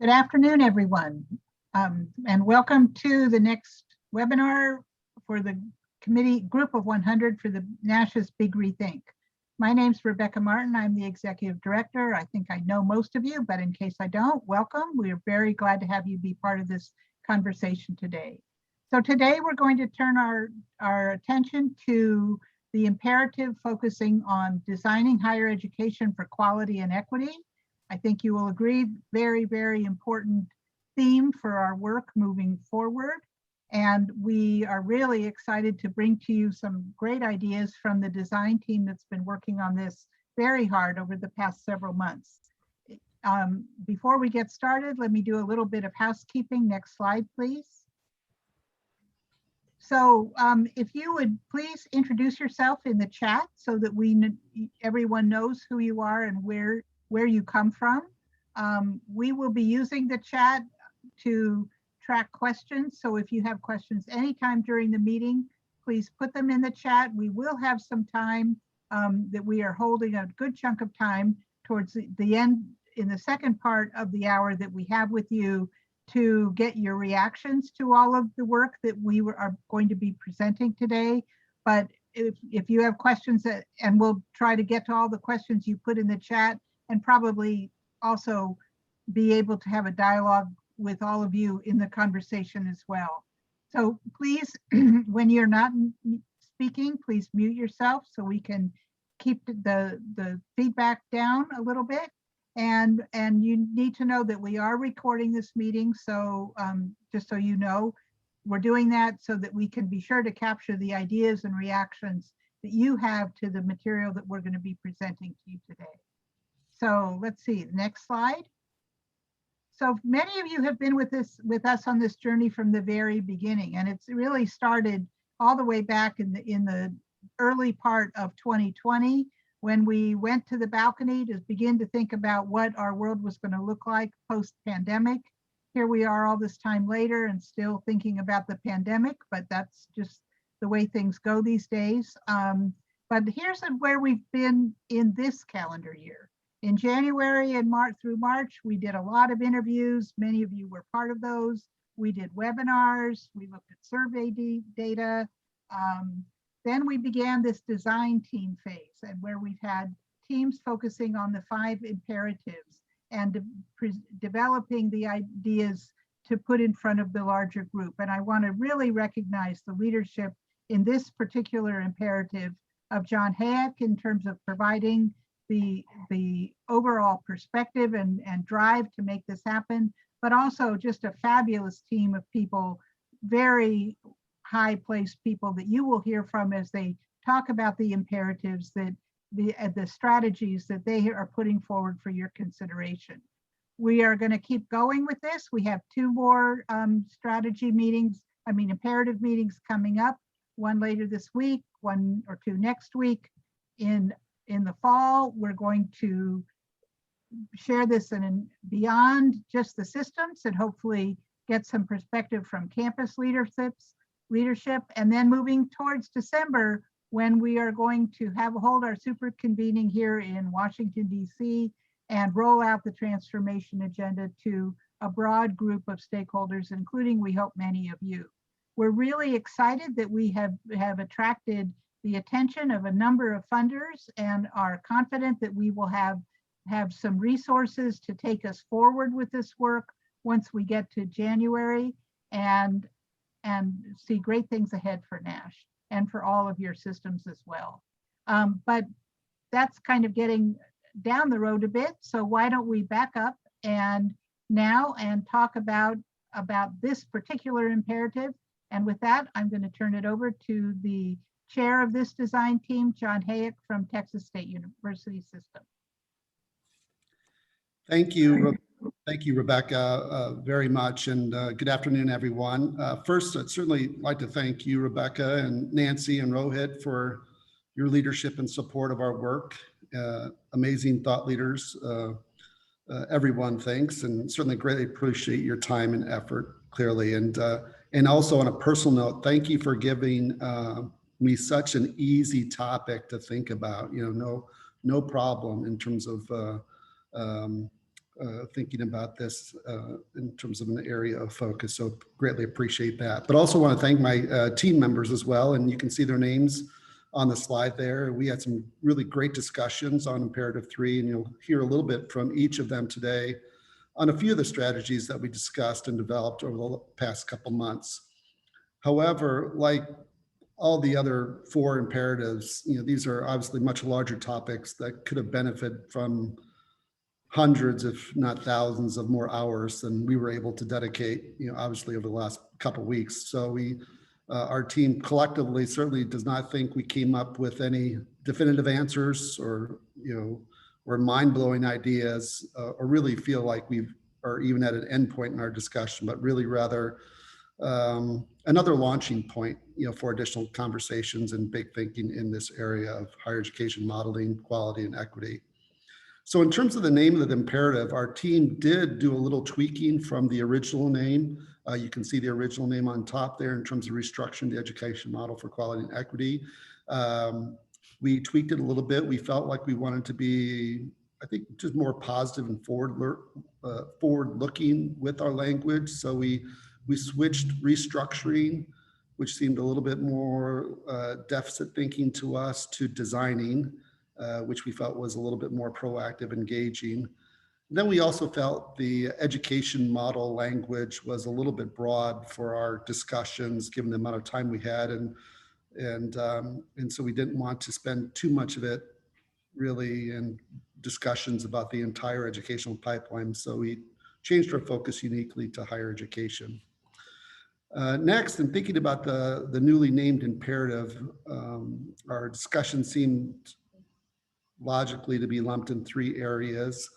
Good afternoon, everyone, and welcome to the next webinar for the committee group of 100 for the NASH's Big Rethink. My name's Rebecca Martin. I'm the executive director. I think I know most of you, but in case I don't, welcome. We are very glad to have you be part of this conversation today. So today we're going to turn our attention to the imperative focusing on designing higher education for quality and equity. I think you will agree, very, very important theme for our work moving forward. And we are really excited to bring to you some great ideas from the design team that's been working on this very hard over the past several months. Before we get started, let me do a little bit of housekeeping. Next slide, please. So if you would please introduce yourself in the chat so that everyone knows who you are and where you come from. We will be using the chat to track questions. So if you have questions anytime during the meeting, please put them in the chat. We will have some time that we are holding a good chunk of time towards the end in the second part of the hour that we have with you to get your reactions to all of the work that we are going to be presenting today. But if you have questions and we'll try to get to all the questions you put in the chat, and probably also be able to have a dialogue with all of you in the conversation as well. So please, when you're not speaking, please mute yourself so we can keep the feedback down a little bit. And you need to know that we are recording this meeting. So just so you know, we're doing that so that we can be sure to capture the ideas and reactions that you have to the material that we're going to be presenting to you today. So let's see, next slide. So many of you have been with us on this journey from the very beginning, and it's really started all the way back in the early part of 2020 when we went to the balcony to begin to think about what our world was going to look like post-pandemic. Here we are all this time later and still thinking about the pandemic, but that's just the way things go these days. But here's where we've been in this calendar year. In January and through March, we did a lot of interviews. Many of you were part of those. We did webinars. We looked at survey data. Then we began this design team phase, and where we've had teams focusing on the 5 imperatives and developing the ideas to put in front of the larger group. And I want to really recognize the leadership in this particular imperative of John Hayek in terms of providing the overall perspective and drive to make this happen, but also just a fabulous team of people, very high-placed people that you will hear from as they talk about the imperatives, that the strategies that they are putting forward for your consideration. We are going to keep going with this. We have 2 more imperative meetings coming up, one later this week, 1 or 2 next week. In the fall, we're going to share this and beyond just the systems and hopefully get some perspective from campus leadership. And then moving towards December, when we are going to hold our super convening here in Washington, D.C. and roll out the transformation agenda to a broad group of stakeholders, including, we hope, many of you. We're really excited that we have attracted the attention of a number of funders and are confident that we will have some resources to take us forward with this work once we get to January and see great things ahead for NASH and for all of your systems as well. But that's kind of getting down the road a bit. So why don't we back up and talk about this particular imperative. And with that, I'm going to turn it over to the chair of this design team, John Hayek from Texas State University System. Thank you, Rebecca, very much, and good afternoon, everyone. First, I'd certainly like to thank you, Rebecca, and Nancy and Rohit for your leadership and support of our work. Amazing thought leaders, everyone thanks, and certainly greatly appreciate your time and effort, clearly. And also on a personal note, thank you for giving me such an easy topic to think about. No problem in terms of thinking about this in terms of an area of focus. So greatly appreciate that. But also want to thank my team members as well. And you can see their names on the slide there. We had some really great discussions on Imperative 3, and you'll hear a little bit from each of them today on a few of the strategies that we discussed and developed over the past couple months. However, like all the other 4 imperatives, these are obviously much larger topics that could have benefited from hundreds, if not thousands, of more hours than we were able to dedicate, obviously over the last couple of weeks. So our team collectively certainly does not think we came up with any definitive answers or mind-blowing ideas, or really feel like we are even at an end point in our discussion, but really rather another launching point, for additional conversations and big thinking in this area of higher education modeling, quality, and equity. So in terms of the name of the imperative, our team did do a little tweaking from the original name. You can see the original name on top there in terms of restructuring the education model for quality and equity. We tweaked it a little bit. We felt like we wanted to be, I think, just more positive and forward-looking with our language. So we switched restructuring, which seemed a little bit more deficit thinking to us, to designing, which we felt was a little bit more proactive, engaging. Then we also felt the education model language was a little bit broad for our discussions, given the amount of time we had, and so we didn't want to spend too much of it really in discussions about the entire educational pipeline. So we changed our focus uniquely to higher education. Next, in thinking about the newly named imperative, our discussion seemed logically to be lumped in 3 areas,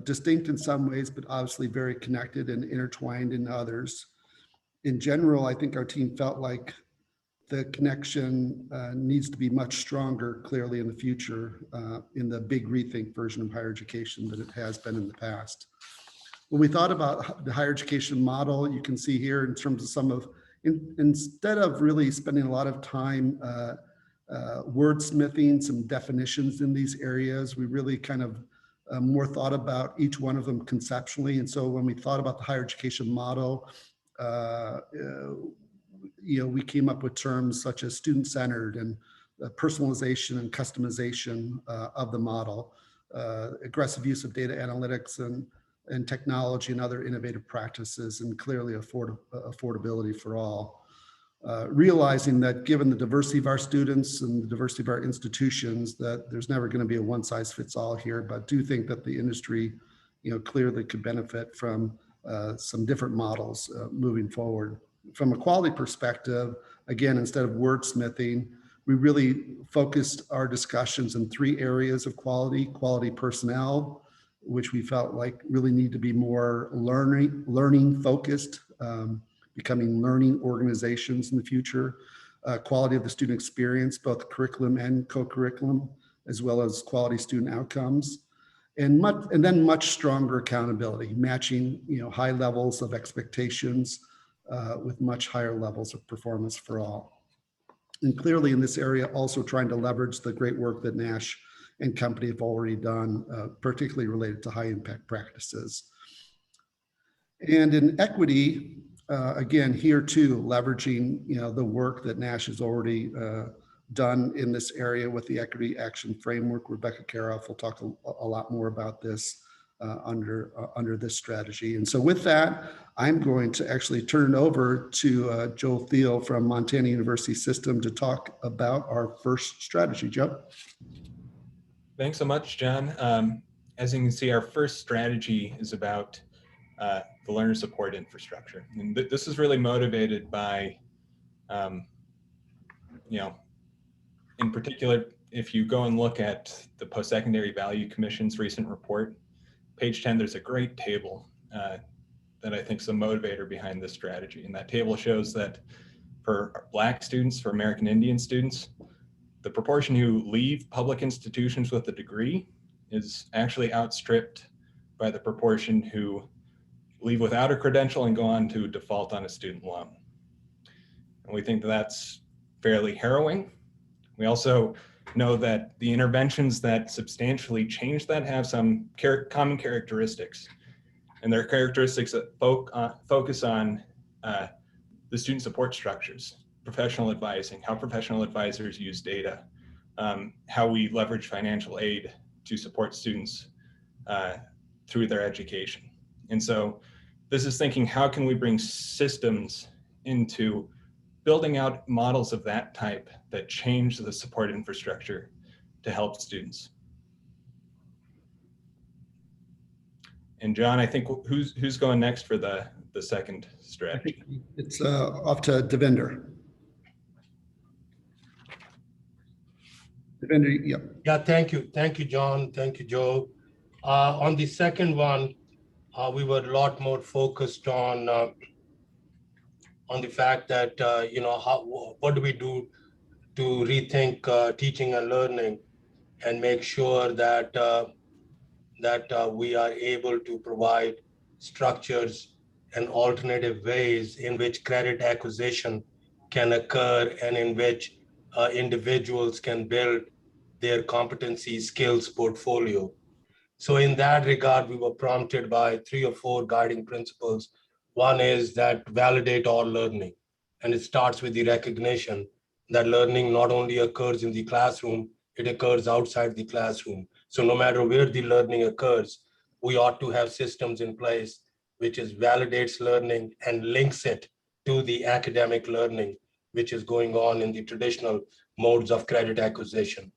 distinct in some ways, but obviously very connected and intertwined in others. In general, I think our team felt like the connection needs to be much stronger, clearly, in the future, in the big ReThink version of higher education than it has been in the past. When we thought about the higher education model, you can see here in terms of some of, instead of really spending a lot of time wordsmithing some definitions in these areas, we really kind of more thought about each one of them conceptually. And so when we thought about the higher education model, we came up with terms such as student-centered and personalization and customization of the model, aggressive use of data analytics and technology and other innovative practices, and clearly affordability for all. Realizing that given the diversity of our students and the diversity of our institutions, that there's never going to be a one-size-fits-all here, but do think that the industry, clearly could benefit from some different models moving forward. From a quality perspective, again, instead of wordsmithing, we really focused our discussions in 3 areas of quality: quality personnel, which we felt like really need to be more learning focused, becoming learning organizations in the future, quality of the student experience, both curriculum and co-curriculum, as well as quality student outcomes, and then much stronger accountability, matching high levels of expectations with much higher levels of performance for all. And clearly in this area, also trying to leverage the great work that Nash and company have already done, particularly related to high impact practices. And in equity, again, here too, leveraging the work that Nash has already done in this area with the Equity Action Framework. Rebecca Karoff will talk a lot more about this under this strategy. And so with that, I'm going to actually turn it over to Joe Thiel from Montana University System to talk about our first strategy. Joe? Thanks so much, John. As you can see, our first strategy is about the learner support infrastructure. And this is really motivated by, in particular, if you go and look at the Post-Secondary Value Commission's recent report, page 10, there's a great table that I think is a motivator behind this strategy. And that table shows that for Black students, for American Indian students, the proportion who leave public institutions with a degree is actually outstripped by the proportion who leave without a credential and go on to default on a student loan. And we think that's fairly harrowing. We also know that the interventions that substantially change that have some common characteristics. And their characteristics that focus on the student support structures, professional advising, how professional advisors use data, how we leverage financial aid to support students through their education. And so this is thinking, how can we bring systems into building out models of that type that change the support infrastructure to help students. And John, I think who's going next for the second strategy? I think it's off to Devinder. Devinder, yep. Yeah, thank you, John. Thank you, Joe. On the second one, we were a lot more focused on the fact that what do we do to rethink teaching and learning, and make sure that we are able to provide structures and alternative ways in which credit acquisition can occur, and in which individuals can build their competency skills portfolio. So in that regard, we were prompted by 3 or 4 guiding principles. One is that validate all learning. And it starts with the recognition that learning not only occurs in the classroom, it occurs outside the classroom. So no matter where the learning occurs, we ought to have systems in place which is validates learning and links it to the academic learning, which is going on in the traditional modes of credit acquisition.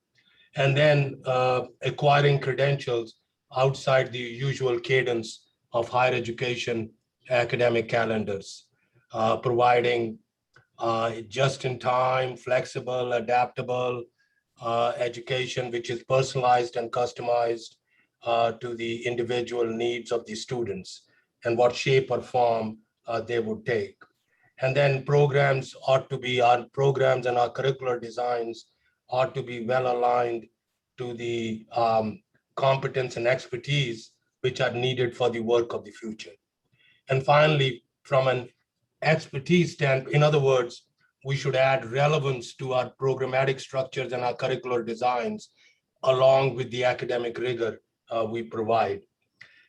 And then acquiring credentials outside the usual cadence of higher education academic calendars, providing just-in-time, flexible, adaptable education, which is personalized and customized to the individual needs of the students and what shape or form they would take. And then programs ought to be, our programs and our curricular designs ought to be well aligned to the competence and expertise which are needed for the work of the future. And finally, from an expertise standpoint, in other words, we should add relevance to our programmatic structures and our curricular designs along with the academic rigor we provide.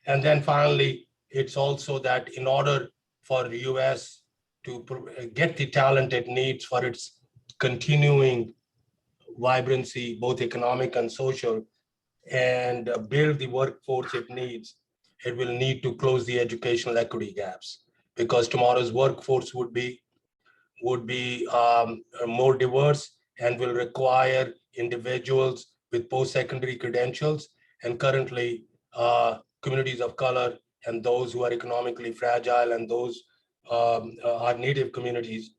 And then finally, it's also that in order for the US to get the talent it needs for its continuing vibrancy, both economic and social, and build the workforce it needs, it will need to close the educational equity gaps, because tomorrow's workforce would be more diverse and will require individuals with post-secondary credentials. And currently, communities of color and those who are economically fragile and those are native communities,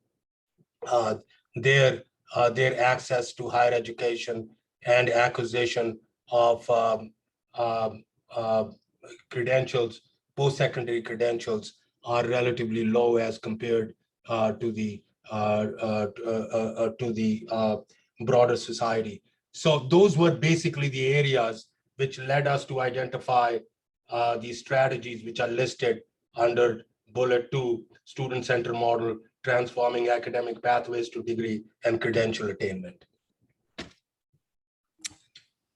their access to higher education and acquisition of credentials, post-secondary credentials, are relatively low as compared to the broader society. So those were basically the areas which led us to identify these strategies which are listed under bullet 2, student center model, transforming academic pathways to degree and credential attainment.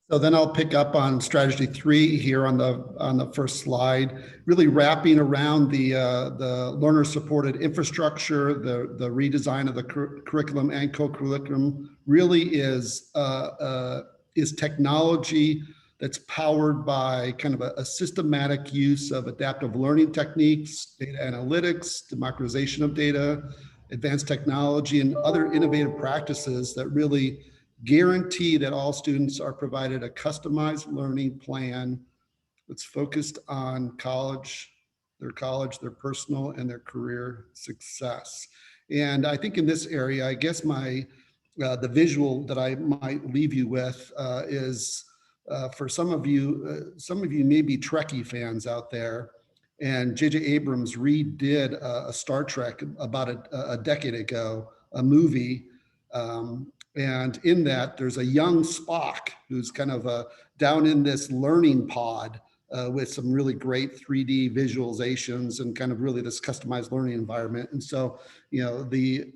So then I'll pick up on strategy 3 here on the first slide, really wrapping around the learner-supported infrastructure, the redesign of the curriculum and co-curriculum really is technology that's powered by kind of a systematic use of adaptive learning techniques, data analytics, democratization of data, advanced technology, and other innovative practices that really guarantee that all students are provided a customized learning plan that's focused on their personal and their career success. And I think in this area, I guess the visual that I might leave you with is for some of you may be Trekkie fans out there, and J.J. Abrams redid a Star Trek about a decade ago, a movie. And in that, there's a young Spock who's kind of down in this learning pod with some really great 3D visualizations and kind of really this customized learning environment. And so, the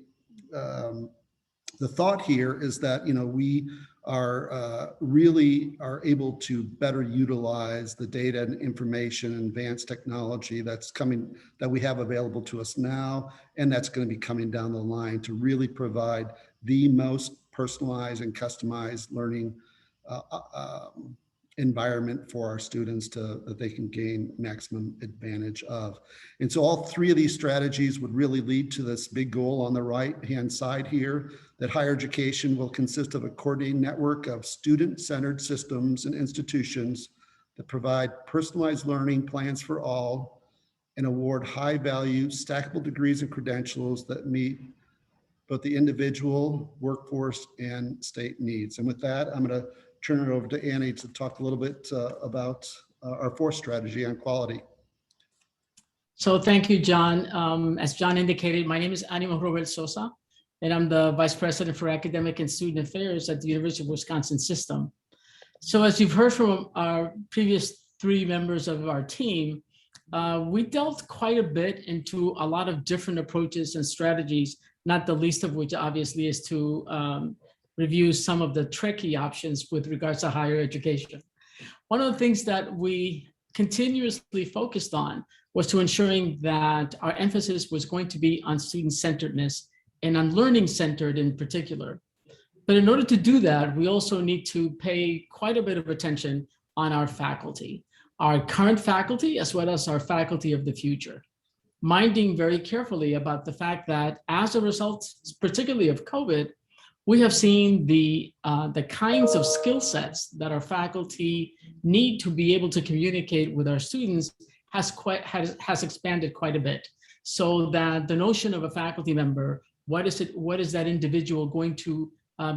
the thought here is that, we are really are able to better utilize the data and information and advanced technology that we have available to us now, and that's going to be coming down the line to really provide the most personalized and customized learning environment for our students that they can gain maximum advantage of. And so all three of these strategies would really lead to this big goal on the right-hand side here, that higher education will consist of a coordinated network of student-centered systems and institutions that provide personalized learning plans for all and award high-value stackable degrees and credentials that meet both the individual, workforce, and state needs. And with that, I'm going to turn it over to Annie to talk a little bit about our fourth strategy on quality. So thank you, John. As John indicated, my name is Animo Robert Sosa, and I'm the Vice President for Academic and Student Affairs at the University of Wisconsin System. So as you've heard from our previous three members of our team, we delved quite a bit into a lot of different approaches and strategies, not the least of which obviously is to review some of the tricky options with regards to higher education. One of the things that we continuously focused on was to ensuring that our emphasis was going to be on student-centeredness and on learning-centered in particular. But in order to do that, we also need to pay quite a bit of attention on our faculty, our current faculty, as well as our faculty of the future, minding very carefully about the fact that as a result, particularly of COVID, we have seen the kinds of skill sets that our faculty need to be able to communicate with our students has expanded quite a bit. So that the notion of a faculty member, what is that individual going to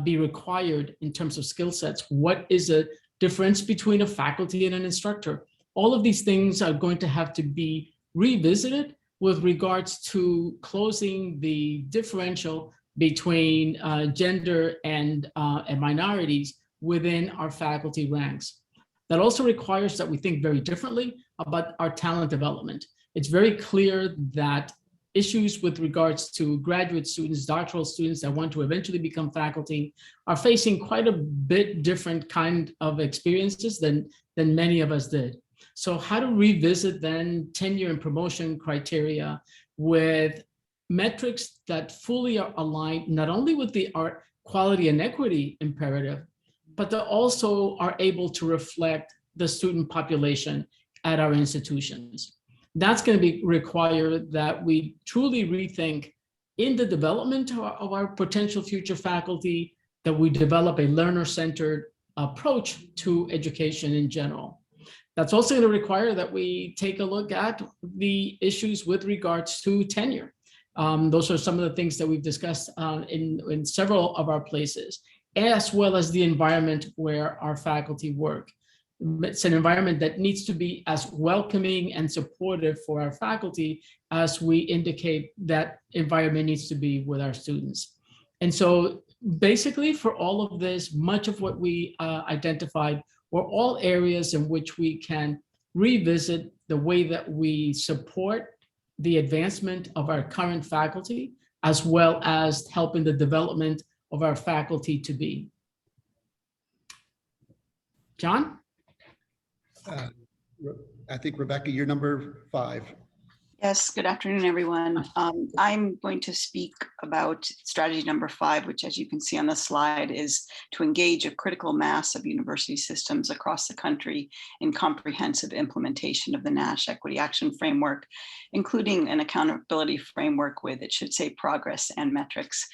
be required in terms of skill sets? What is the difference between a faculty and an instructor? All of these things are going to have to be revisited with regards to closing the differential between gender and minorities within our faculty ranks. That also requires that we think very differently about our talent development. It's very clear that issues with regards to graduate students, doctoral students that want to eventually become faculty are facing quite a bit different kind of experiences than many of us did. So how to revisit then tenure and promotion criteria with metrics that fully are aligned not only with our quality and equity imperative, but that also are able to reflect the student population at our institutions. That's going to require that we truly rethink in the development of our potential future faculty, that we develop a learner-centered approach to education in general. That's also going to require that we take a look at the issues with regards to tenure. Those are some of the things that we've discussed in several of our places, as well as the environment where our faculty work. It's an environment that needs to be as welcoming and supportive for our faculty as we indicate that environment needs to be with our students. And so basically for all of this, much of what we identified were all areas in which we can revisit the way that we support the advancement of our current faculty, as well as helping the development of our faculty to be. John? I think, Rebecca, you're number 5. Yes, good afternoon, everyone. I'm going to speak about strategy number 5, which, as you can see on the slide, is to engage a critical mass of university systems across the country in comprehensive implementation of the NASH Equity Action Framework, including an accountability framework with, it should say, progress and metrics.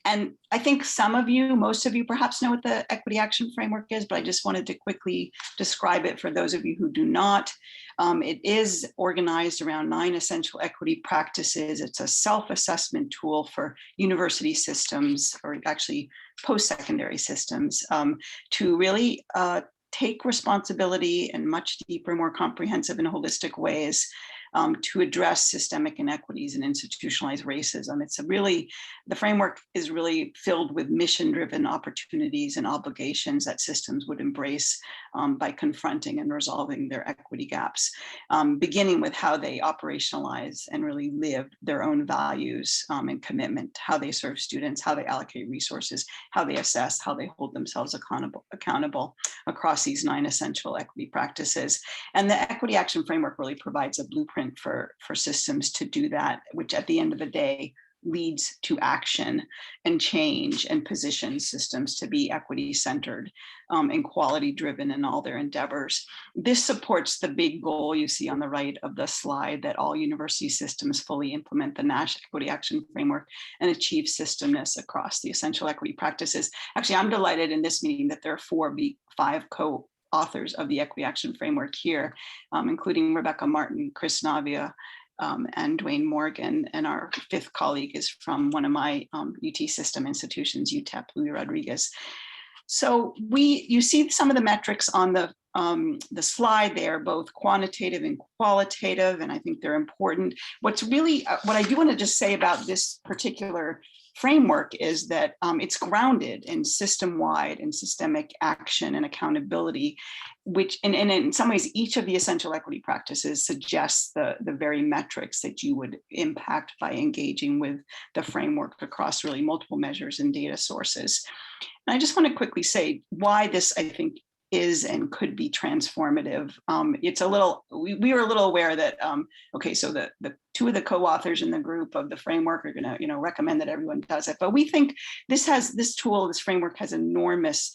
And I think some of you, most of you perhaps know what the Equity Action Framework is, but I just wanted to quickly describe it for those of you who do not. It is organized around 9 essential equity practices. It's a self-assessment tool for university systems, or actually post-secondary systems, to really take responsibility in much deeper, more comprehensive and holistic ways to address systemic inequities and institutionalized racism. The framework is really filled with mission-driven opportunities and obligations that systems would embrace by confronting and resolving their equity gaps, beginning with how they operationalize and really live their own values and commitment, how they serve students, how they allocate resources, how they assess, how they hold themselves accountable across these 9 essential equity practices. And the equity action framework really provides a blueprint for systems to do that, which at the end of the day leads to action and change and positions systems to be equity centered and quality driven in all their endeavors. This supports the big goal you see on the right of the slide, that all university systems fully implement the Nash Equity Action Framework and achieve systemness across the essential equity practices. Actually, I'm delighted in this meeting that there are 5 co-authors of the Equity Action Framework here, including Rebecca Martin, Chris Navia, and Dwayne Morgan, and our 5th colleague is from one of my UT system institutions, UTEP, Louis Rodriguez. So you see some of the metrics on the slide there, both quantitative and qualitative, and I think they're important. What I do want to just say about this particular framework is that it's grounded in system-wide and systemic action and accountability, which and in some ways, each of the essential equity practices suggests the very metrics that you would impact by engaging with the framework across really multiple measures and data sources. And I just want to quickly say why this, I think, is and could be transformative. We were a little aware that, okay, so the 2 of the co-authors in the group of the framework are going to, recommend that everyone does it. But we think this framework has enormous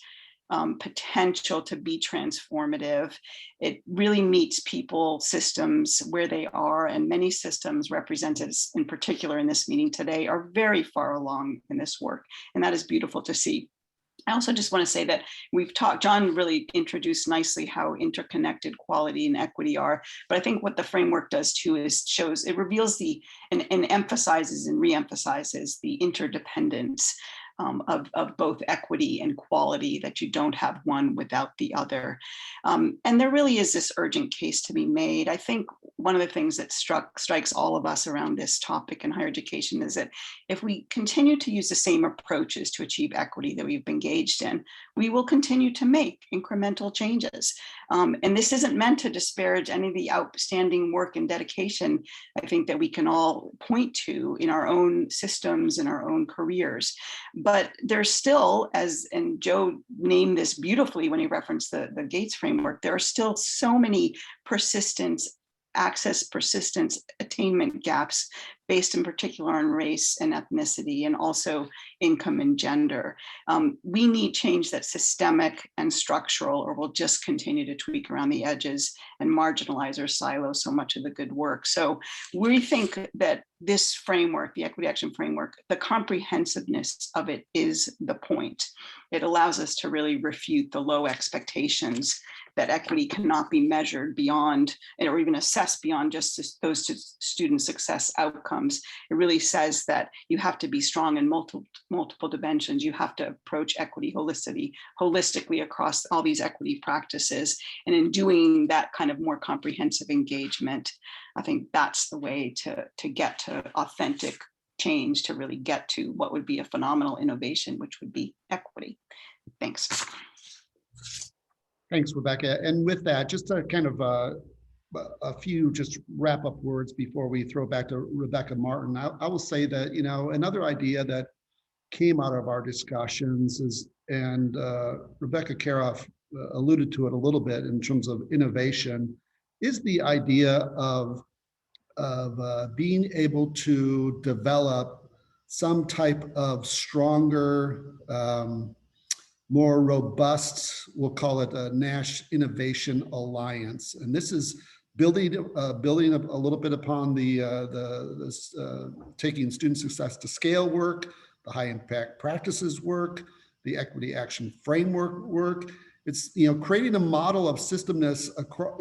potential to be transformative. It really meets people, systems where they are, and many systems represented in particular in this meeting today are very far along in this work. And that is beautiful to see. I also just want to say that John really introduced nicely how interconnected quality and equity are, but I think what the framework does too is it reveals and emphasizes and reemphasizes the interdependence of both equity and quality, that you don't have one without the other. And there really is this urgent case to be made. I think one of the things that strikes all of us around this topic in higher education is that if we continue to use the same approaches to achieve equity that we've engaged in, we will continue to make incremental changes. And this isn't meant to disparage any of the outstanding work and dedication, I think, that we can all point to in our own systems and our own careers. But there's still, and Joe named this beautifully when he referenced the Gates framework, there are still so many persistence, attainment gaps based in particular on race and ethnicity, and also income and gender. We need change that's systemic and structural, or we'll just continue to tweak around the edges and marginalize or silo so much of the good work. So we think that this framework, the Equity Action Framework, the comprehensiveness of it is the point. It allows us to really refute the low expectations that equity cannot be measured beyond, or even assessed beyond just those student success outcomes. It really says that you have to be strong in multiple dimensions. You have to approach equity holistically across all these equity practices. And in doing that kind of more comprehensive engagement, I think that's the way to get to authentic change, to really get to what would be a phenomenal innovation, which would be equity. Thanks. Thanks, Rebecca. And with that, just a kind of a few just wrap up words before we throw back to Rebecca Martin. I will say that, another idea that came out of our discussions is, and Rebecca Karoff alluded to it a little bit in terms of innovation, is the idea of being able to develop some type of stronger, more robust, we'll call it a Nash Innovation Alliance. And this is building a little bit upon the taking student success to scale work, the high impact practices work, the equity action framework work. It's creating a model of systemness across,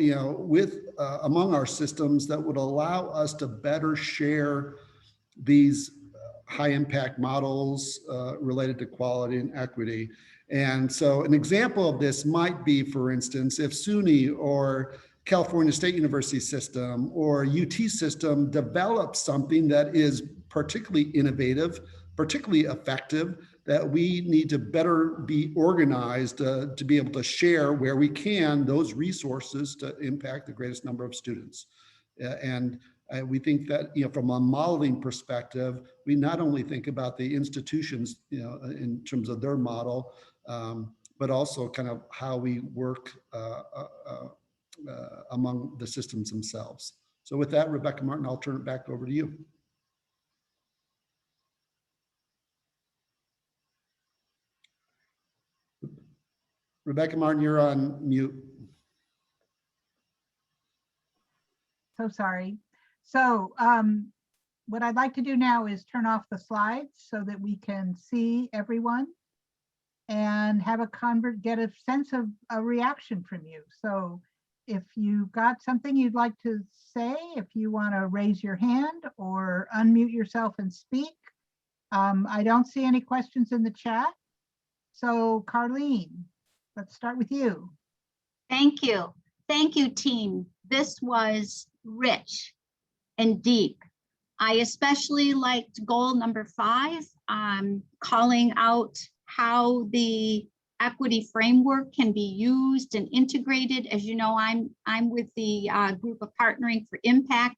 among our systems that would allow us to better share these high impact models related to quality and equity. And so an example of this might be, for instance, if SUNY or California State University system or UT system develops something that is particularly innovative, particularly effective, that we need to better be organized to be able to share where we can those resources to impact the greatest number of students. And we think that, from a modeling perspective, we not only think about the institutions, in terms of their model, but also kind of how we work among the systems themselves. So with that, Rebecca Martin, I'll turn it back over to you. Rebecca Martin, you're on mute. So sorry. So what I'd like to do now is turn off the slides so that we can see everyone and have get a sense of a reaction from you. So if you've got something you'd like to say, if you want to raise your hand or unmute yourself and speak. I don't see any questions in the chat. So Carlene, let's start with you. Thank you. Thank you, team. This was rich and deep. I especially liked goal number 5, calling out how the equity framework can be used and integrated. As you know, I'm with the group of Partnering for Impact,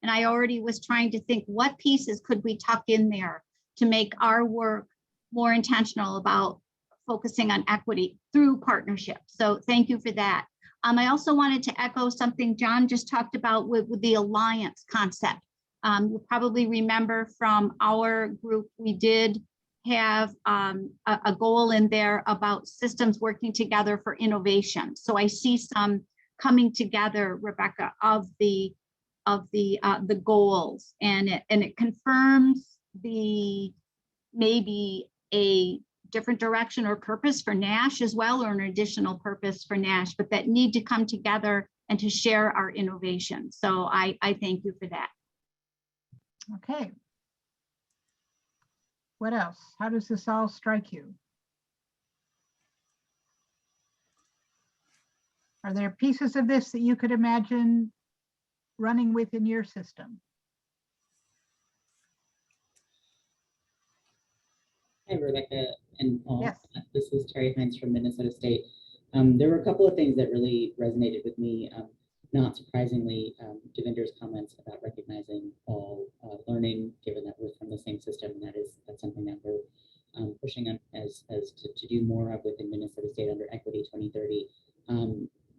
and I already was trying to think what pieces could we tuck in there to make our work more intentional about focusing on equity through partnership. So thank you for that. I also wanted to echo something John just talked about with the alliance concept. You'll probably remember from our group, we did have a goal in there about systems working together for innovation. So I see some coming together, Rebecca, of the goals, and it confirms maybe a different direction or purpose for NASH as well, or an additional purpose for NASH, but that need to come together and to share our innovation. So I thank you for that. Okay. What else? How does this all strike you? Are there pieces of this that you could imagine running within your system? Hi, Rebecca and Paul. Yes. This is Terry Hines from Minnesota State. There were a couple of things that really resonated with me. Not surprisingly, Devinder's comments about recognizing all learning, given that we're from the same system, and that's something that we're pushing on as to do more of within Minnesota State under Equity 2030.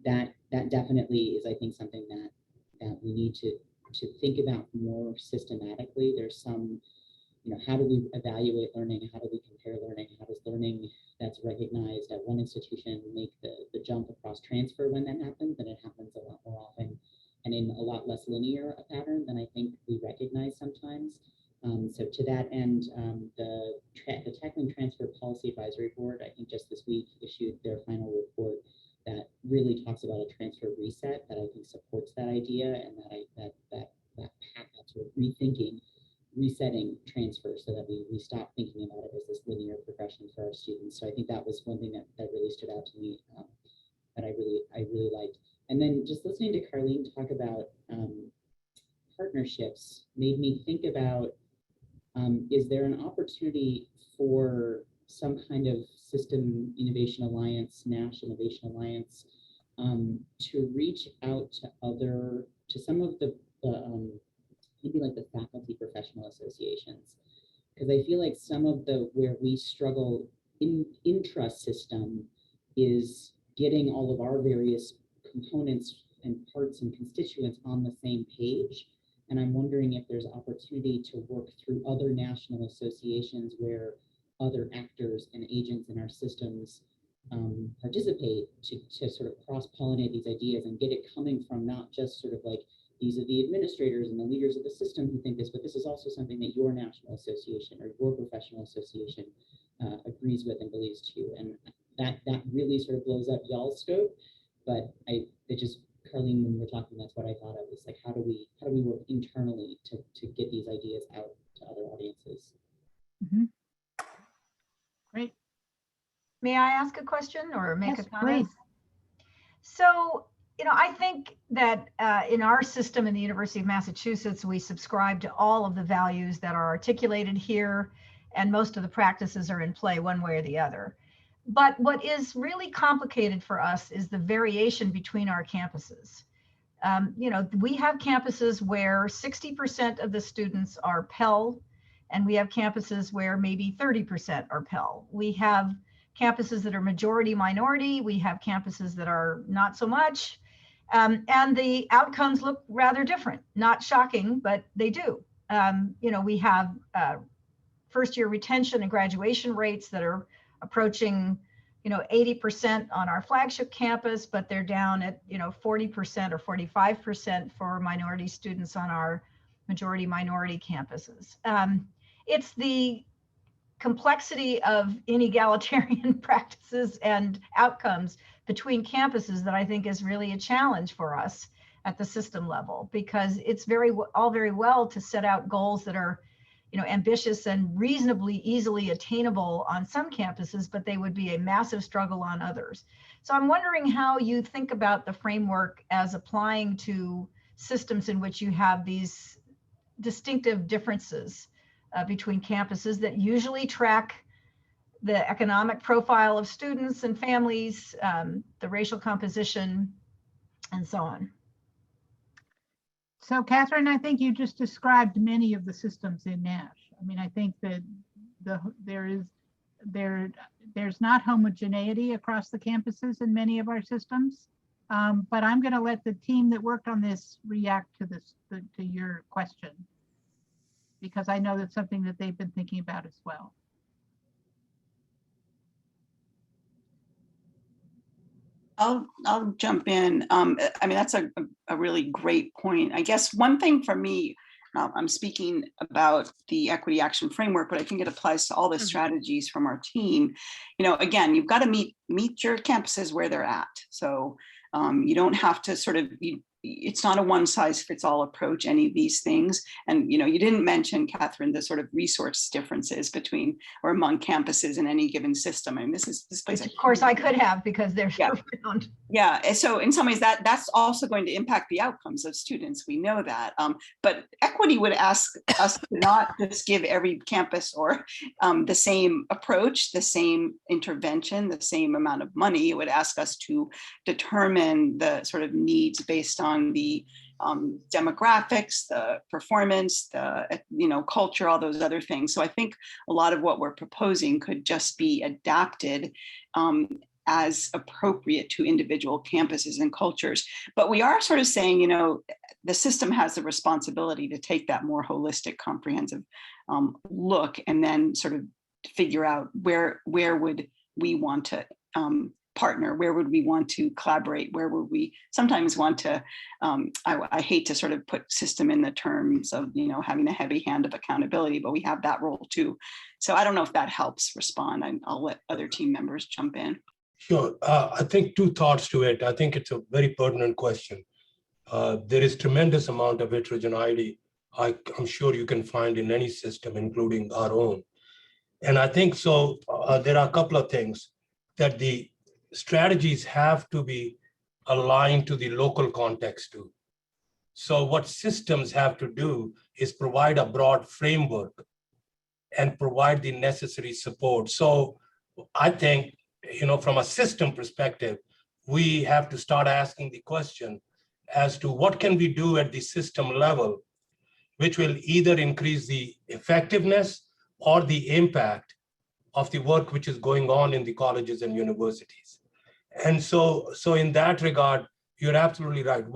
That definitely is, I think, something that we need to think about more systematically. There's some, how do we evaluate learning? How do we compare learning? How does learning that's recognized at one institution make the jump across transfer when that happens? And it happens a lot more often and in a lot less linear a pattern than I think we recognize sometimes. So to that end, the Tackling Transfer Policy Advisory Board, I think just this week issued their final report that really talks about a transfer reset that I think supports that idea, and that path, that sort of resetting transfer so that we stop thinking about it as this linear progression for our students. So I think that was one thing that really stood out to me that I really liked. And then just listening to Carlene talk about partnerships made me think about, is there an opportunity for some kind of system innovation alliance, NASH Innovation Alliance, to reach out to some of the maybe like the faculty professional associations, because I feel like some of where we struggle intra-system is getting all of our various components and parts and constituents on the same page. And I'm wondering if there's opportunity to work through other national associations where other actors and agents in our systems participate to sort of cross-pollinate these ideas and get it coming from not just sort of like, these are the administrators and the leaders of the system who think this, but this is also something that your national association or your professional association agrees with and believes too. And that really sort of blows up y'all's scope. But Carlene, when we were talking, that's what I thought of, is like, how do we work internally to get these ideas out to other audiences? Mm-hmm. Great. May I ask a question or make Yes, a comment? please. So, I think that in our system in the University of Massachusetts, we subscribe to all of the values that are articulated here, and most of the practices are in play one way or the other. But what is really complicated for us is the variation between our campuses. You know, we have campuses where 60% of the students are Pell, and we have campuses where maybe 30% are Pell. We have campuses that are majority minority. We have campuses that are not so much. And the outcomes look rather different. Not shocking, but they do. You know, we have first year retention and graduation rates that are approaching, you know, 80% on our flagship campus, but they're down at, you know, 40% or 45% for minority students on our majority minority campuses. It's the complexity of inegalitarian practices and outcomes between campuses that I think is really a challenge for us at the system level, because it's all very well to set out goals that are, you know, ambitious and reasonably easily attainable on some campuses, but they would be a massive struggle on others. So I'm wondering how you think about the framework as applying to systems in which you have these distinctive differences between campuses that usually track the economic profile of students and families, the racial composition, and so on. So Catherine, I think you just described many of the systems in Nash. I mean, I think that there's not homogeneity across the campuses in many of our systems. But I'm going to let the team that worked on this react to to your question, because I know that's something that they've been thinking about as well. I'll jump in. I mean, that's a really great point. I guess one thing for me, I'm speaking about the equity action framework, but I think it applies to all the strategies from our team. You know, again, you've got to meet your campuses where they're at. So you don't have to sort of, it's not a one size fits all approach, any of these things. And, you know, you didn't mention, Catherine, the sort of resource differences between or among campuses in any given system. I mean, this place. Of course, I could have, because they're so round. Yeah, and so in some ways that's also going to impact the outcomes of students. We know that, but equity would ask us to not just give every campus or the same approach, the same intervention, the same amount of money. It would ask us to determine the sort of needs based on the demographics, the performance, the culture, all those other things. So I think a lot of what we're proposing could just be adapted as appropriate to individual campuses and cultures. But we are sort of saying, you know, the system has the responsibility to take that more holistic, comprehensive look, and then sort of figure out where would we want to partner, where would we want to collaborate, where would we sometimes want to, I hate to sort of put system in the terms of, you know, having a heavy hand of accountability, but we have that role too. So I don't know if that helps respond. I'll let other team members jump in. Sure. I think two thoughts to it. I think it's a very pertinent question. There is tremendous amount of heterogeneity I'm sure you can find in any system, including our own. And I think so there are a couple of things that the strategies have to be aligned to the local context too. So what systems have to do is provide a broad framework and provide the necessary support. So I think, you know, from a system perspective, we have to start asking the question as to what can we do at the system level, which will either increase the effectiveness or the impact of the work which is going on in the colleges and universities. And so in that regard, you're absolutely right.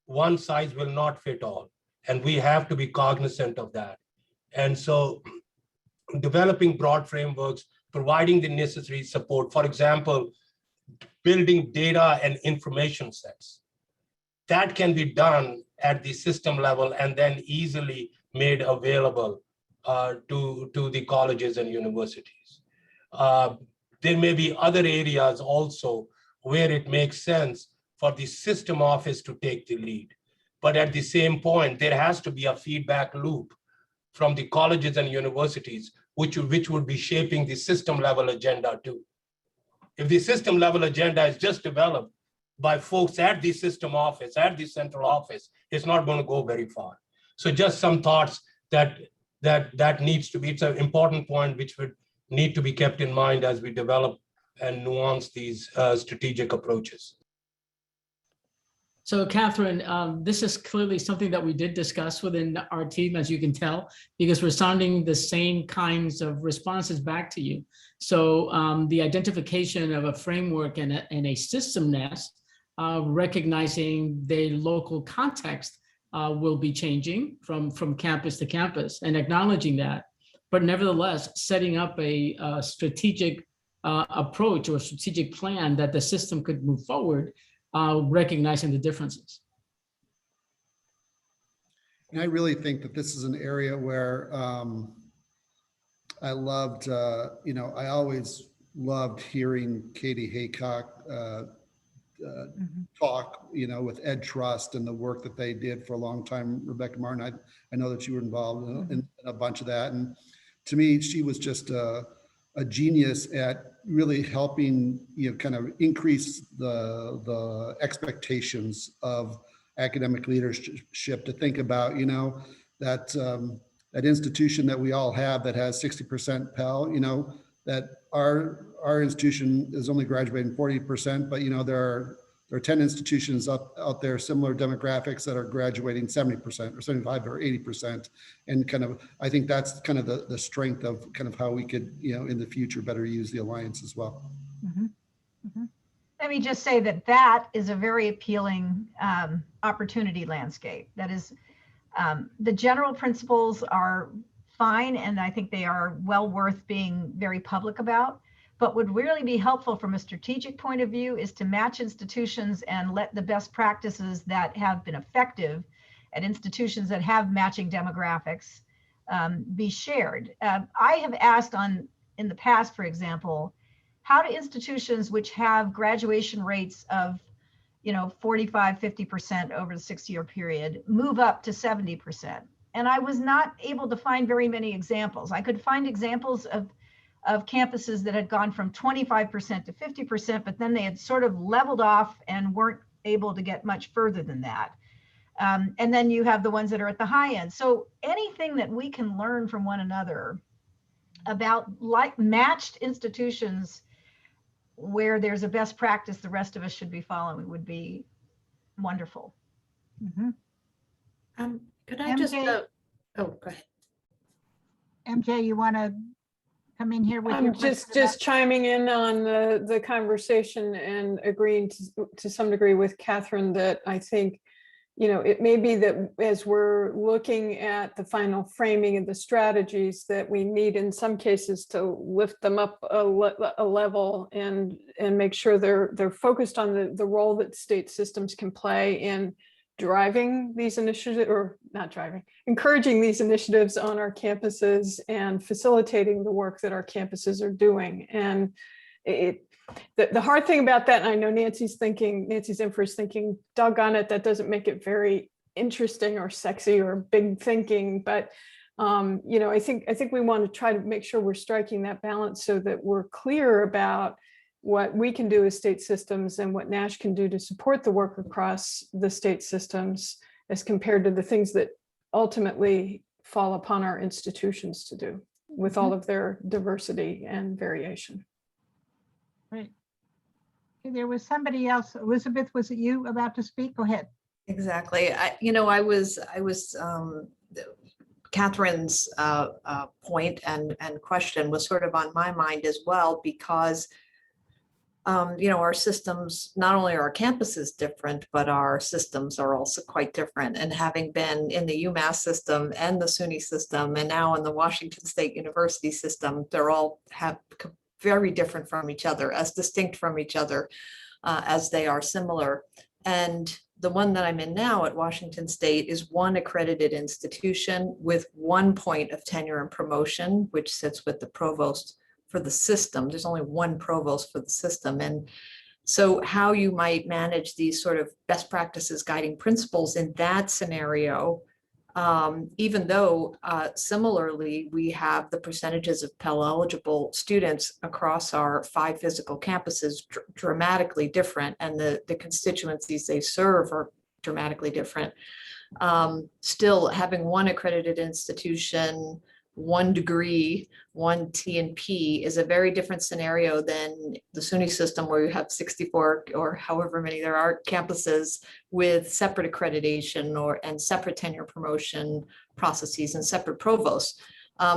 One size will not fit all, and we have to be cognizant of that. And so developing broad frameworks, providing the necessary support, for example, building data and information sets, that can be done at the system level and then easily made available to the colleges and universities. There may be other areas also where it makes sense for the system office to take the lead. But at the same point, there has to be a feedback loop from the colleges and universities, which would be shaping the system level agenda too. If the system level agenda is just developed by folks at the system office, at the central office, is not going to go very far. So just some thoughts that needs to be, it's an important point which would need to be kept in mind as we develop and nuance these strategic approaches. So Catherine, this is clearly something that we did discuss within our team, as you can tell, because we're sounding the same kinds of responses back to you. So the identification of a framework and a system nest, recognizing the local context will be changing from campus to campus and acknowledging that, but nevertheless, setting up a strategic approach or strategic plan that the system could move forward, recognizing the differences. And I really think that this is an area where I loved, I always loved hearing Katie Haycock talk, with Ed Trust and the work that they did for a long time. Rebecca Martin, I know that you were involved in a bunch of that. And to me, she was just a genius at really helping, kind of increase the expectations of academic leadership, to think about, that institution that we all have that has 60% Pell, that our institution is only graduating 40%, but there are 10 institutions out there, similar demographics, that are graduating 70% or 75 or 80%. And kind of, I think that's kind of the strength of kind of how we could, in the future, better use the Alliance as well. Mm-hmm. Mm-hmm. Let me just say that is a very appealing opportunity landscape. That is, the general principles are fine, and I think they are well worth being very public about. But would really be helpful from a strategic point of view is to match institutions and let the best practices that have been effective at institutions that have matching demographics be shared. I have asked in the past, for example, how do institutions which have graduation rates of 45, 50% over the 6-year period move up to 70%? And I was not able to find very many examples. I could find examples of campuses that had gone from 25% to 50%, but then they had sort of leveled off and weren't able to get much further than that. And then you have the ones that are at the high end. So anything that we can learn from one another about matched institutions where there's a best practice the rest of us should be following would be wonderful. Mm-hmm. Could I MJ, just, oh, go ahead. MJ, you want to come in here with your just chiming in on the conversation and agreeing to some degree with Catherine that I think, it may be that as we're looking at the final framing of the strategies, that we need in some cases to lift them up a level and make sure they're focused on the role that state systems can play in driving these initiatives, or not driving, encouraging these initiatives on our campuses and facilitating the work that our campuses are doing. And the hard thing about that, and I know Nancy's info is thinking, doggone it, that doesn't make it very interesting or sexy or big thinking. But I think we want to try to make sure we're striking that balance so that we're clear about what we can do as state systems and what NASH can do to support the work across the state systems, as compared to the things that ultimately fall upon our institutions to do with all of their diversity and variation. Right. Okay, there was somebody else. Elizabeth, was it you about to speak? Go ahead. Exactly. I was Catherine's point and question was sort of on my mind as well, because our systems, not only are our campuses different, but our systems are also quite different. And having been in the UMass system and the SUNY system, and now in the Washington State University system, they're all very different from each other, as distinct from each other as they are similar. And the one that I'm in now at Washington State is one accredited institution with 1 point of tenure and promotion, which sits with the provost for the system. There's only one provost for the system. And so how you might manage these sort of best practices, guiding principles in that scenario even though similarly, we have the percentages of Pell eligible students across our 5 physical campuses dramatically different, and the constituencies they serve are dramatically different. Still, having one accredited institution, 1 degree, 1 T&P is a very different scenario than the SUNY system, where you have 64 or however many there are campuses with separate accreditation and separate tenure promotion processes and separate provosts.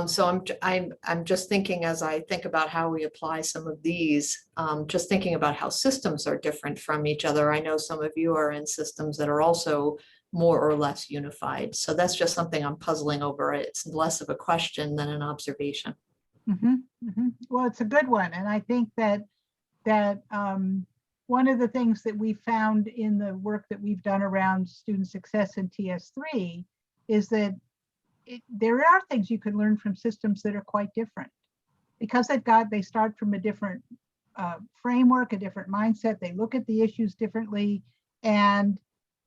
So I'm just thinking, as I think about how we apply some of these, just thinking about how systems are different from each other. I know some of you are in systems that are also more or less unified. So that's just something I'm puzzling over. It's less of a question than an observation. Well, it's a good one. And I think that one of the things that we found in the work that we've done around student success in TS3 is that there are things you can learn from systems that are quite different, because they start from a different framework, a different mindset. They look at the issues differently, and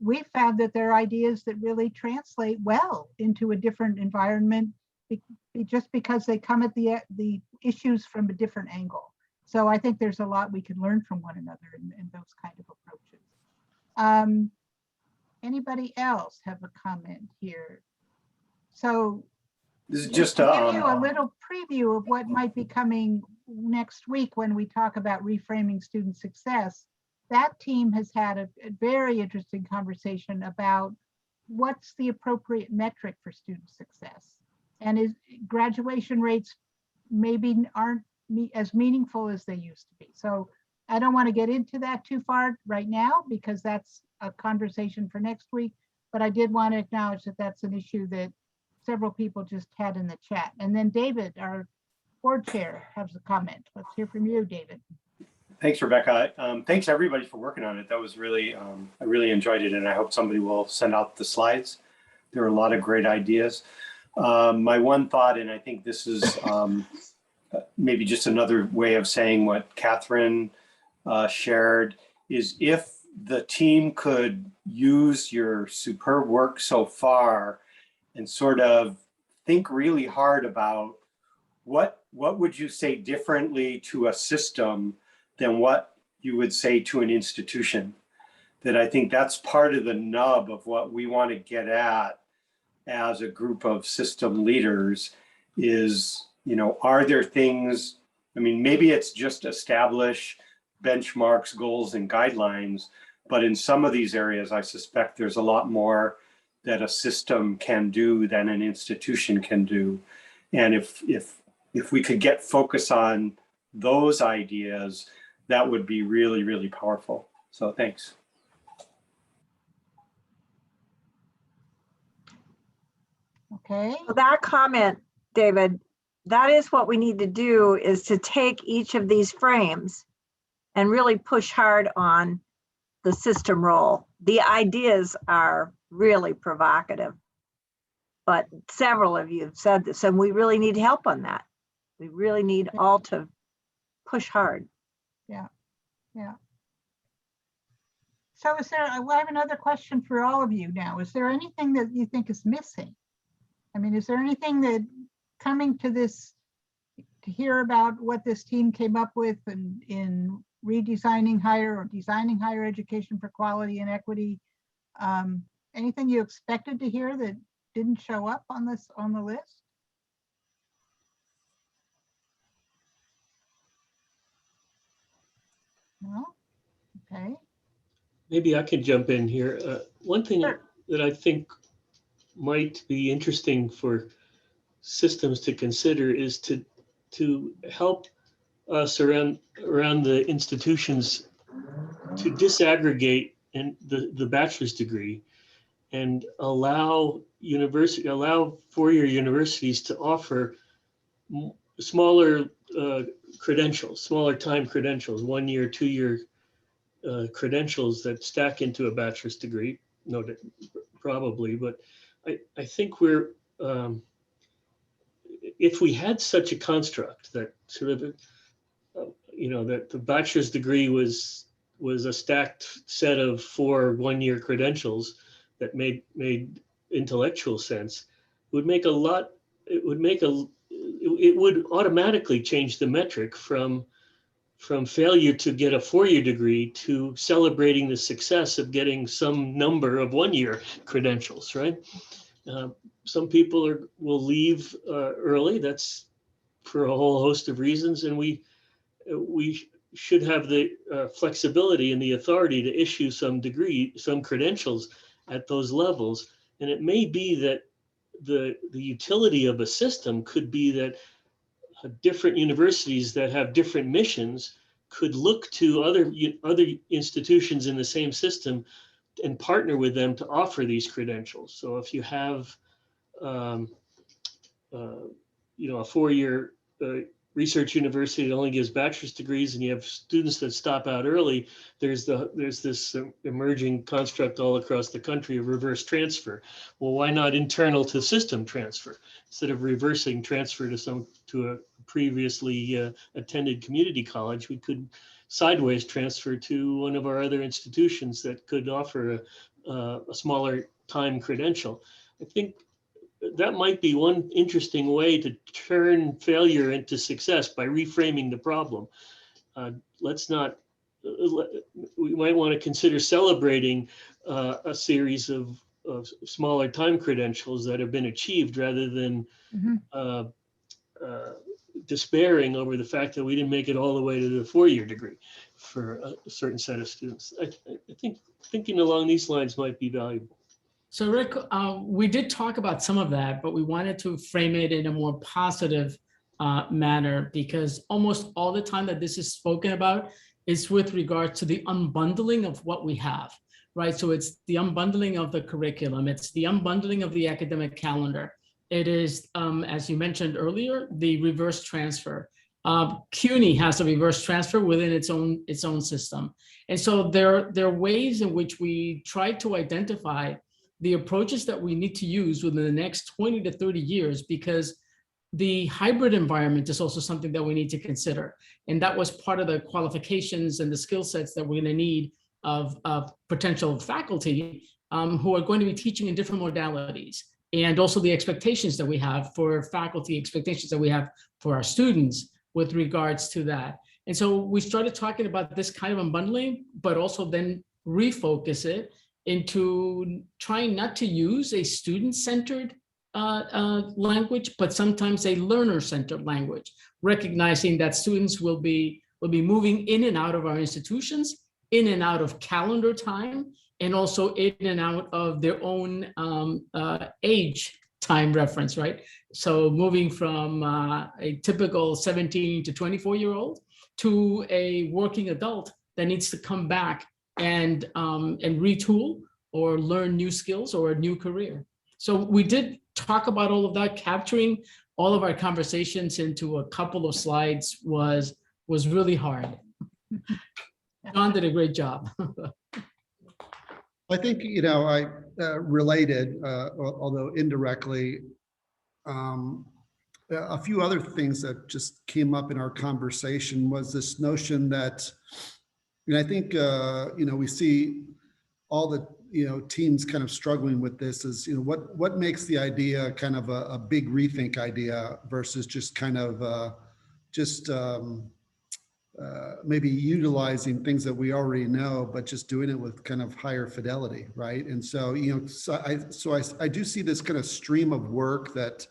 we found that there are ideas that really translate well into a different environment, just because they come at the issues from a different angle. So I think there's a lot we can learn from one another in those kind of approaches. Anybody else have a comment here? So this is just to give you a little preview of what might be coming next week when we talk about reframing student success. That team has had a very interesting conversation about what's the appropriate metric for student success, and is graduation rates maybe aren't as meaningful as they used to be. So I don't want to get into that too far right now, because that's a conversation for next week, but I did want to acknowledge that that's an issue that several people just had in the chat. And then David, our board chair, has a comment. Let's hear from you, David. Thanks, Rebecca. Thanks everybody for working on it. That was really, I really enjoyed it, and I hope somebody will send out the slides. There are a lot of great ideas. My one thought, and I think this is maybe just another way of saying what Catherine shared, is if the team could use your superb work so far and sort of think really hard about what would you say differently to a system than what you would say to an institution. That I think that's part of the nub of what we want to get at as a group of system leaders is, you know, are there things, I mean, maybe it's just establish benchmarks, goals, and guidelines, but in some of these areas, I suspect there's a lot more that a system can do than an institution can do. And if we could get focus on those ideas, that would be really, really powerful. So thanks. Okay. So that comment, David, that is what we need to do, is to take each of these frames and really push hard on the system role. The ideas are really provocative, but several of you have said this, and we really need help on that. We really need all to push hard. Yeah. So is there, I have another question for all of you now. Is there anything that you think is missing? I mean, is there anything that coming to this, to hear about what this team came up with in redesigning higher or designing higher education for quality and equity, anything you expected to hear that didn't show up on the list? No? Okay. Maybe I could jump in here. One thing that I think might be interesting for systems to consider is to help us around the institutions to disaggregate the bachelor's degree and allow four-year universities to offer smaller credentials, smaller time credentials, 1 year, 2 year credentials that stack into a bachelor's degree. No, probably, but I think we're, if we had such a construct that sort of, that the bachelor's degree was a stacked set of 4 1-year credentials that made intellectual sense, would make a lot, it would automatically change the metric from failure to get a 4-year degree to celebrating the success of getting some number of 1-year credentials, right? Some people will leave early. That's for a whole host of reasons, and we should have the flexibility and the authority to issue some credentials at those levels. And it may be that the utility of a system could be that different universities that have different missions could look to other institutions in the same system and partner with them to offer these credentials. So if you have a 4-year research university that only gives bachelor's degrees, and you have students that stop out early, there's this emerging construct all across the country of reverse transfer. Well, why not internal to system transfer instead of reversing transfer to a previously attended community college? We could sideways transfer to one of our other institutions that could offer a smaller time credential. I think that might be one interesting way to turn failure into success by reframing the problem. We might want to consider celebrating a series of smaller time credentials that have been achieved rather than despairing over the fact that we didn't make it all the way to the 4-year degree for a certain set of students. I think thinking along these lines might be valuable. So Rick, we did talk about some of that, but we wanted to frame it in a more positive manner, because almost all the time that this is spoken about is with regard to the unbundling of what we have, right? So it's the unbundling of the curriculum. It's the unbundling of the academic calendar. It is, as you mentioned earlier, the reverse transfer. CUNY has a reverse transfer within its own system. And so there are ways in which we try to identify the approaches that we need to use within the next 20 to 30 years, because the hybrid environment is also something that we need to consider. And that was part of the qualifications and the skill sets that we're going to need of potential faculty who are going to be teaching in different modalities, and also the expectations that we have for faculty, expectations that we have for our students with regards to that. And so we started talking about this kind of unbundling, but also then refocus it into trying not to use a student-centered language, but sometimes a learner-centered language, recognizing that students will be moving in and out of our institutions, in and out of calendar time, and also in and out of their own age time reference, right? So moving from a typical 17 to 24-year-old to a working adult that needs to come back and retool or learn new skills or a new career. So we did talk about all of that. Capturing all of our conversations into a couple of slides was really hard. John did a great job. I think, I related, although indirectly, a few other things that just came up in our conversation was this notion that, I think, we see all the, teams kind of struggling with this is, what makes the idea kind of a big rethink idea versus just kind of maybe utilizing things that we already know, but just doing it with kind of higher fidelity, right? And so, I do see this kind of stream of work that,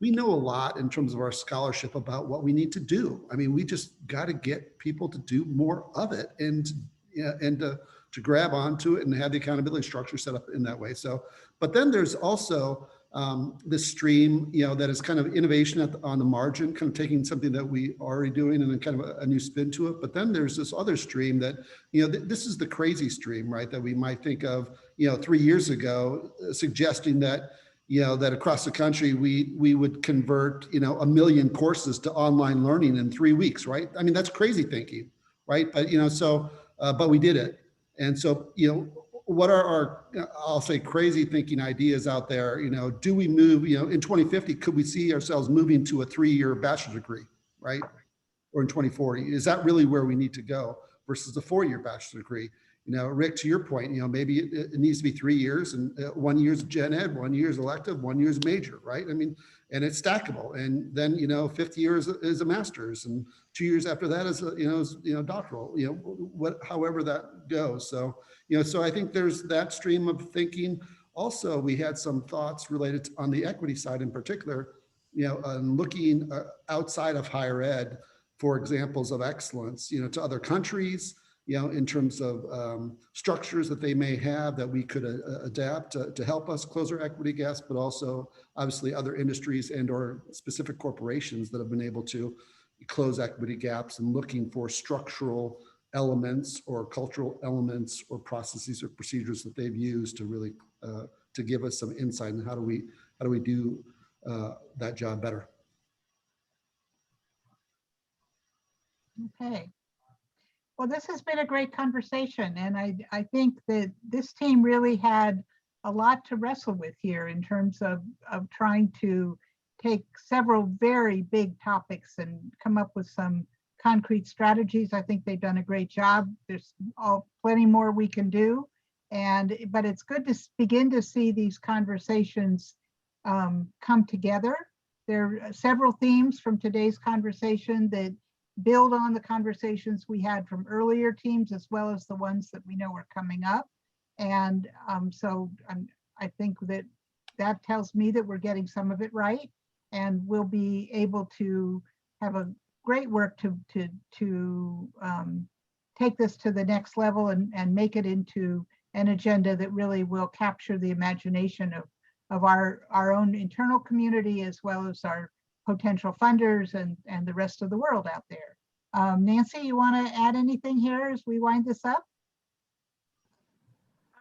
we know a lot in terms of our scholarship about what we need to do. I mean, we just got to get people to do more of it and to grab onto it and have the accountability structure set up in that way. So, but then there's also this stream, that is kind of innovation on the margin, kind of taking something that we already doing and then kind of a new spin to it. But then there's this other stream that, this is the crazy stream, right? That we might think of, 3 years ago, suggesting that, that across the country, we would convert, 1 million courses to online learning in 3 weeks, right? I mean, that's crazy thinking, right? But, but we did it. And so, what are our, I'll say, crazy thinking ideas out there? Do we move, in 2050, could we see ourselves moving to a 3-year bachelor's degree, right? Or in 2040, is that really where we need to go versus a 4-year bachelor's degree? Rick, to your point, maybe it needs to be 3 years, and 1 year's gen ed, 1 year's elective, 1 year's major, right? I mean, and it's stackable. And then, 5th year is a master's, and 2 years after that is, doctoral, however that goes. So, so I think there's that stream of thinking. Also, we had some thoughts related on the equity side in particular, looking outside of higher ed for examples of excellence, to other countries, in terms of structures that they may have that we could adapt to help us close our equity gaps, but also obviously other industries and or specific corporations that have been able to close equity gaps and looking for structural elements or cultural elements or processes or procedures that they've used to really to give us some insight on how do we do that job better. Okay. Well, this has been a great conversation, and I think that this team really had a lot to wrestle with here in terms of trying to take several very big topics and come up with some concrete strategies. I think they've done a great job. There's plenty more we can do, but it's good to begin to see these conversations come together. There are several themes from today's conversation that build on the conversations we had from earlier teams, as well as the ones that we know are coming up. And so I think that tells me that we're getting some of it right, and we'll be able to have a great work to take this to the next level and make it into an agenda that really will capture the imagination of our own internal community, as well as our potential funders and the rest of the world out there. Nancy, you want to add anything here as we wind this up?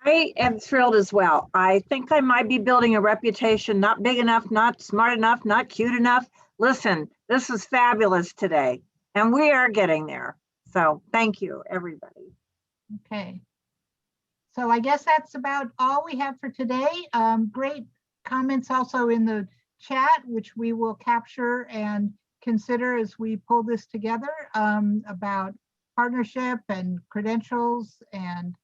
I am thrilled as well. I think I might be building a reputation, not big enough, not smart enough, not cute enough. Listen, this is fabulous today, and we are getting there. So thank you, everybody. Okay. So I guess that's about all we have for today. Great comments also in the chat, which we will capture and consider as we pull this together, about partnership and credentials and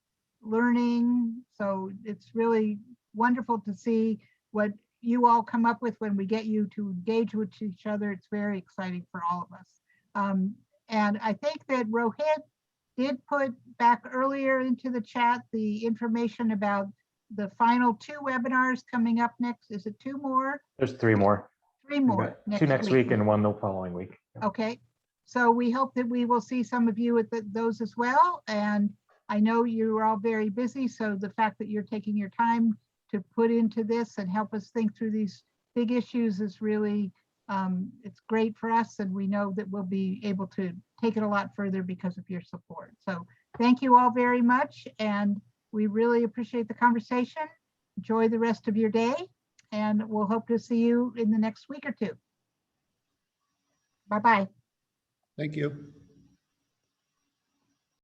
learning. So it's really wonderful to see what you all come up with when we get you to engage with each other. It's very exciting for all of us. And I think that Rohit did put back earlier into the chat the information about the final 2 webinars coming up next. Is it 2 more? There's 3 more. 3 more. 2 next week and 1 the following week. Okay. So we hope that we will see some of you at those as well. And I know you are all very busy, so the fact that you're taking your time to put into this and help us think through these big issues is really, it's great for us, and we know that we'll be able to take it a lot further because of your support. So thank you all very much, and we really appreciate the conversation. Enjoy the rest of your day, and we'll hope to see you in the next week or 2. Bye-bye. Thank you.